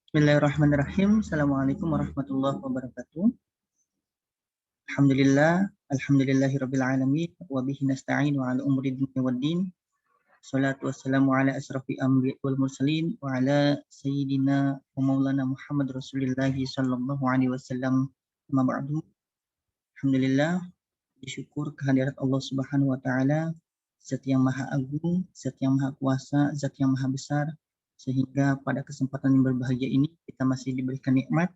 Bismillahirrahmanirrahim. Assalamualaikum warahmatullahi wabarakatuh. Alhamdulillahirabbil alamin wa bihi nasta'in wa ala umuri dunya waddin. Shalatu wassalamu ala asrafil anbiya wal mursalin wa ala sayyidina wa maulana Muhammad Rasulillah sallallahu alaihi wasallam. Amma ba'du. Alhamdulillah, bersyukur kehadirat Allah Subhanahu wa taala, Zat yang Maha Agung, Zat yang Maha Kuasa, Zat yang Maha Besar, sehingga pada kesempatan yang berbahagia ini kita masih diberikan nikmat,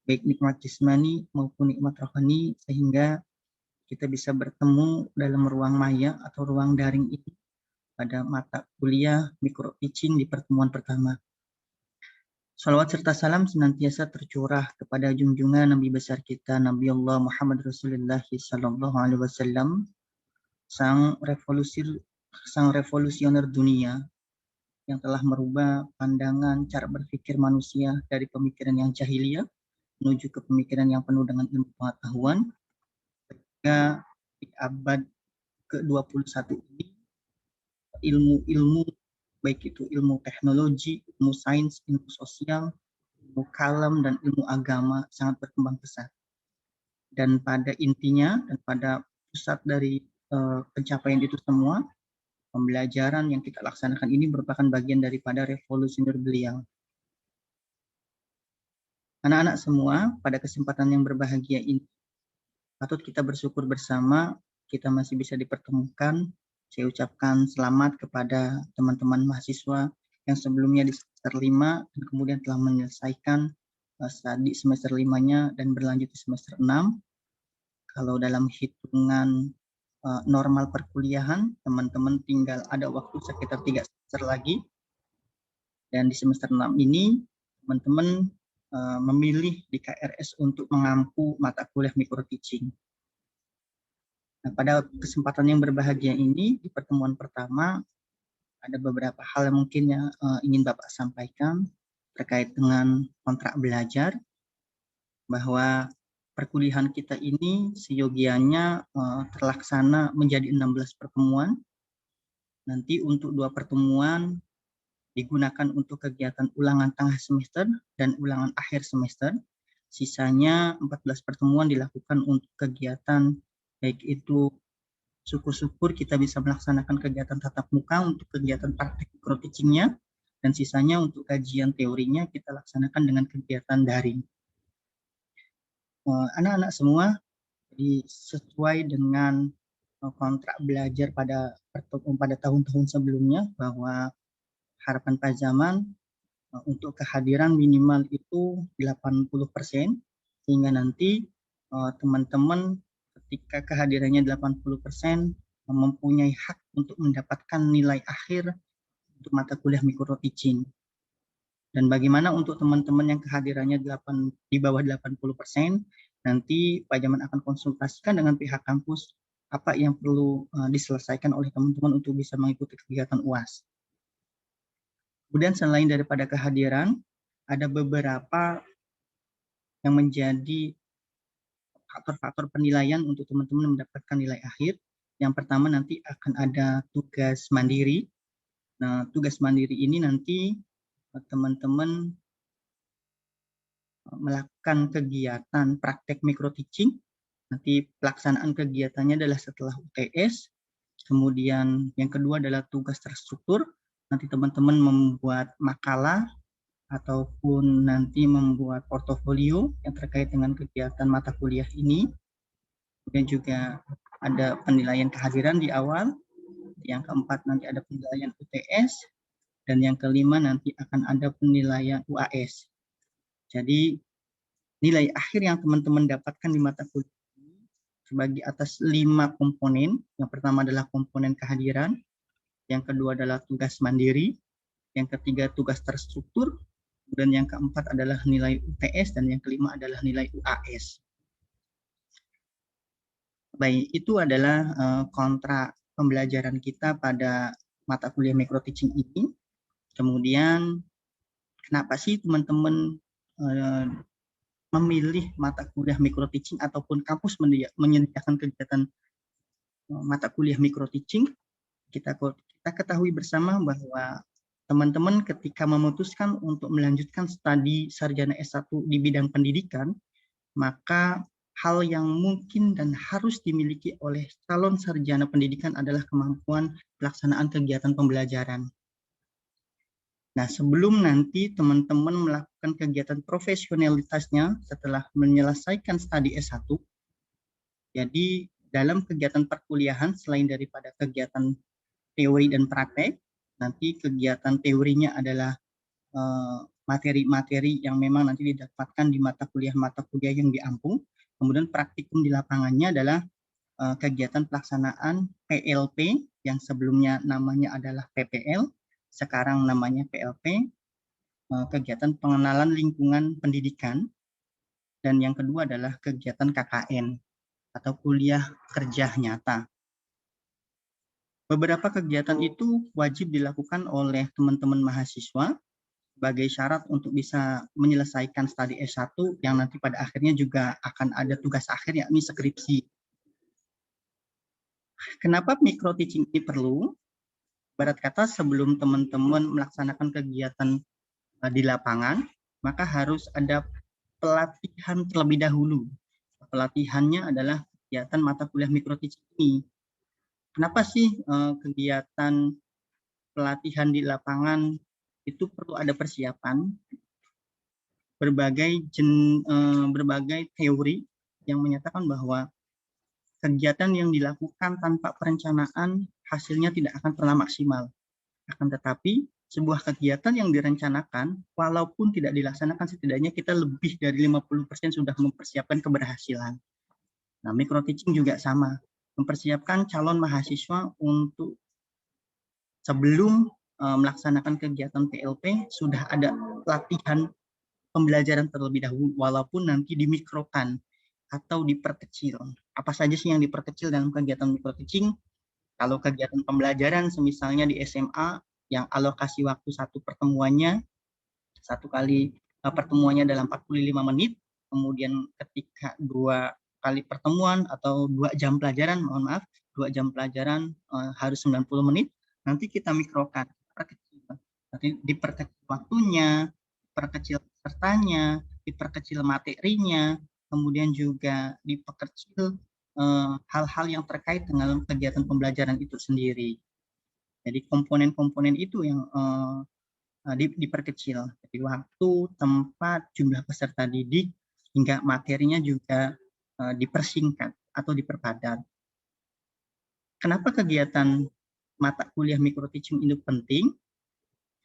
baik nikmat jasmani maupun nikmat rohani, sehingga kita bisa bertemu dalam ruang maya atau ruang daring ini pada mata kuliah mikro teaching di pertemuan pertama. Salawat serta salam senantiasa tercurah kepada junjungan Nabi besar kita, Nabi Allah Muhammad Rasulullah sallallahu alaihi wasallam, sang revolusioner dunia yang telah merubah pandangan cara berpikir manusia dari pemikiran yang jahiliyah menuju ke pemikiran yang penuh dengan ilmu pengetahuan. Hingga di abad ke-21 ini, ilmu-ilmu baik itu ilmu teknologi, ilmu sains, ilmu sosial, ilmu kalam, dan ilmu agama sangat berkembang pesat. Dan pada intinya dan pada pusat dari pencapaian itu semua, pembelajaran yang kita laksanakan ini merupakan bagian daripada revolusioner beliau. Anak-anak semua, pada kesempatan yang berbahagia ini, patut kita bersyukur bersama kita masih bisa dipertemukan. Saya ucapkan selamat kepada teman-teman mahasiswa yang sebelumnya di semester 5 dan kemudian telah menyelesaikan studi semester 5-nya dan berlanjut di semester 6. Kalau dalam hitungan normal perkuliahan, teman-teman tinggal ada waktu sekitar 3 semester lagi. Dan di semester 6 ini, teman-teman memilih di KRS untuk mengampu mata kuliah micro teaching. Nah, pada kesempatan yang berbahagia ini, di pertemuan pertama, ada beberapa hal yang mungkin ingin Bapak sampaikan terkait dengan kontrak belajar, bahwa perkuliahan kita ini seyogianya terlaksana menjadi 16 pertemuan. Nanti untuk 2 pertemuan digunakan untuk kegiatan ulangan tengah semester dan ulangan akhir semester. Sisanya 14 pertemuan dilakukan untuk kegiatan, baik itu syukur-syukur kita bisa melaksanakan kegiatan tatap muka untuk kegiatan praktik micro teaching-nya, dan sisanya untuk kajian teorinya kita laksanakan dengan kegiatan daring. Anak-anak semua, jadi sesuai dengan kontrak belajar pada tahun-tahun sebelumnya, bahwa harapan Pak Zaman untuk kehadiran minimal itu 80%, sehingga nanti teman-teman ketika kehadirannya 80% mempunyai hak untuk mendapatkan nilai akhir untuk mata kuliah micro teaching. Dan bagaimana untuk teman-teman yang kehadirannya di bawah 80%, nanti Pak Jaman akan konsultasikan dengan pihak kampus apa yang perlu diselesaikan oleh teman-teman untuk bisa mengikuti kegiatan UAS. Kemudian selain daripada kehadiran, ada beberapa yang menjadi faktor-faktor penilaian untuk teman-teman mendapatkan nilai akhir. Yang pertama nanti akan ada tugas mandiri. Nah, tugas mandiri ini nanti teman-teman melakukan kegiatan praktek micro teaching. Nanti pelaksanaan kegiatannya adalah setelah UTS. Kemudian yang kedua adalah tugas terstruktur. Nanti teman-teman membuat makalah ataupun nanti membuat portofolio yang terkait dengan kegiatan mata kuliah ini. Kemudian juga ada penilaian kehadiran di awal. Yang keempat nanti ada penilaian UTS. Dan yang kelima nanti akan ada penilaian UAS. Jadi nilai akhir yang teman-teman dapatkan di mata kuliah ini terbagi atas 5 komponen. Yang pertama adalah komponen kehadiran. Yang kedua adalah tugas mandiri. Yang ketiga tugas terstruktur. Dan yang keempat adalah nilai UTS, dan yang kelima adalah nilai UAS. Baik, itu adalah kontrak pembelajaran kita pada mata kuliah micro teaching ini. Kemudian, kenapa sih teman-teman memilih mata kuliah micro teaching ataupun kampus menyediakan kegiatan mata kuliah micro teaching? Kita ketahui bersama bahwa teman-teman ketika memutuskan untuk melanjutkan studi sarjana S1 di bidang pendidikan, maka hal yang mungkin dan harus dimiliki oleh calon sarjana pendidikan adalah kemampuan pelaksanaan kegiatan pembelajaran. Nah, sebelum nanti teman-teman melakukan kegiatan profesionalitasnya setelah menyelesaikan studi S1, jadi dalam kegiatan perkuliahan selain daripada kegiatan teori dan praktek, nanti kegiatan teorinya adalah materi-materi yang memang nanti didapatkan di mata kuliah yang diampung. Kemudian praktikum di lapangannya adalah kegiatan pelaksanaan PLP yang sebelumnya namanya adalah PPL, sekarang namanya PLP, kegiatan pengenalan lingkungan pendidikan, dan yang kedua adalah kegiatan KKN atau kuliah kerja nyata. Beberapa kegiatan itu wajib dilakukan oleh teman-teman mahasiswa sebagai syarat untuk bisa menyelesaikan studi S1 yang nanti pada akhirnya juga akan ada tugas akhir yakni skripsi. Kenapa micro teaching ini perlu? Ibarat kata sebelum teman-teman melaksanakan kegiatan di lapangan, maka harus ada pelatihan terlebih dahulu. Pelatihannya adalah kegiatan mata kuliah micro teaching ini. Kenapa sih kegiatan pelatihan di lapangan itu perlu ada persiapan? Berbagai teori yang menyatakan bahwa kegiatan yang dilakukan tanpa perencanaan hasilnya tidak akan pernah maksimal. Akan tetapi sebuah kegiatan yang direncanakan walaupun tidak dilaksanakan setidaknya kita lebih dari 50% sudah mempersiapkan keberhasilan. Nah, micro teaching juga sama, mempersiapkan calon mahasiswa untuk sebelum melaksanakan kegiatan PLP sudah ada latihan pembelajaran terlebih dahulu walaupun nanti dimikrokan atau diperkecil. Apa saja sih yang diperkecil dalam kegiatan micro teaching? Kalau kegiatan pembelajaran misalnya di SMA yang alokasi waktu satu pertemuannya, satu kali pertemuannya dalam 45 menit, kemudian ketika 2 kali pertemuan atau 2 jam pelajaran, mohon maaf, 2 jam pelajaran harus 90 menit, nanti kita mikrokan, nanti diperkecil waktunya, diperkecil pesertanya, diperkecil materinya, kemudian juga diperkecil hal-hal yang terkait dengan kegiatan pembelajaran itu sendiri. Jadi komponen-komponen itu yang diperkecil. Jadi waktu, tempat, jumlah peserta didik, hingga materinya juga dipersingkat atau diperpadat. Kenapa kegiatan mata kuliah micro teaching itu penting?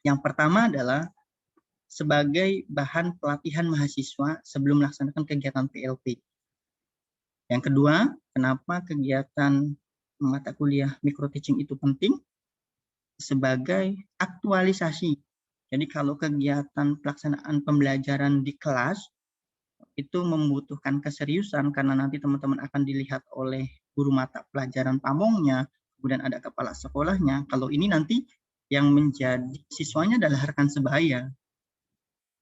Yang pertama adalah sebagai bahan pelatihan mahasiswa sebelum melaksanakan kegiatan PLP. Yang kedua, kenapa kegiatan mata kuliah micro teaching itu penting? Sebagai aktualisasi. Jadi kalau kegiatan pelaksanaan pembelajaran di kelas itu membutuhkan keseriusan karena nanti teman-teman akan dilihat oleh guru mata pelajaran pamongnya, kemudian ada kepala sekolahnya. Kalau ini nanti yang menjadi siswanya adalah rekan sebaya.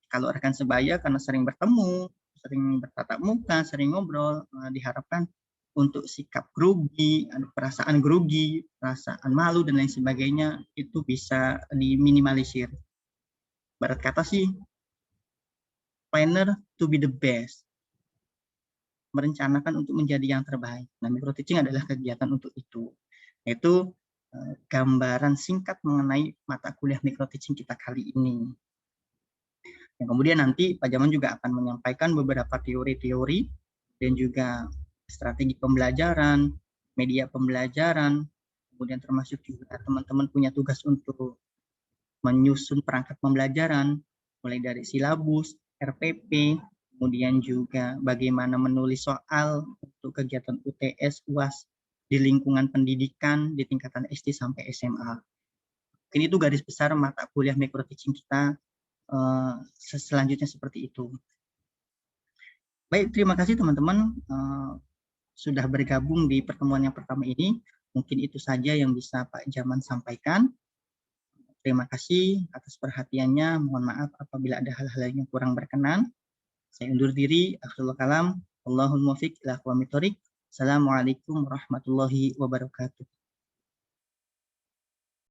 Kalau rekan sebaya karena sering bertemu, sering bertatap muka, sering ngobrol, diharapkan untuk sikap grogi, perasaan grogi, perasaan malu dan lain sebagainya itu bisa diminimalisir. Barat kata sih, planner to be the best, merencanakan untuk menjadi yang terbaik. Nah, micro teaching adalah kegiatan untuk itu, yaitu gambaran singkat mengenai mata kuliah micro teaching kita kali ini. Yang kemudian nanti Pak Jaman juga akan menyampaikan beberapa teori-teori dan juga strategi pembelajaran, media pembelajaran, kemudian termasuk juga teman-teman punya tugas untuk menyusun perangkat pembelajaran, mulai dari silabus, RPP, kemudian juga bagaimana menulis soal untuk kegiatan UTS, UAS di lingkungan pendidikan di tingkatan SD sampai SMA. Ini itu garis besar mata kuliah micro teaching kita selanjutnya seperti itu. Baik, terima kasih teman-teman sudah bergabung di pertemuan yang pertama ini. Mungkin itu saja yang bisa Pak Jaman sampaikan. Terima kasih atas perhatiannya. Mohon maaf apabila ada hal-hal yang kurang berkenan. Saya undur diri. Akhirul kalam. Allahumma muwaffiq ila aqwamit thoriq. Assalamualaikum warahmatullahi wabarakatuh.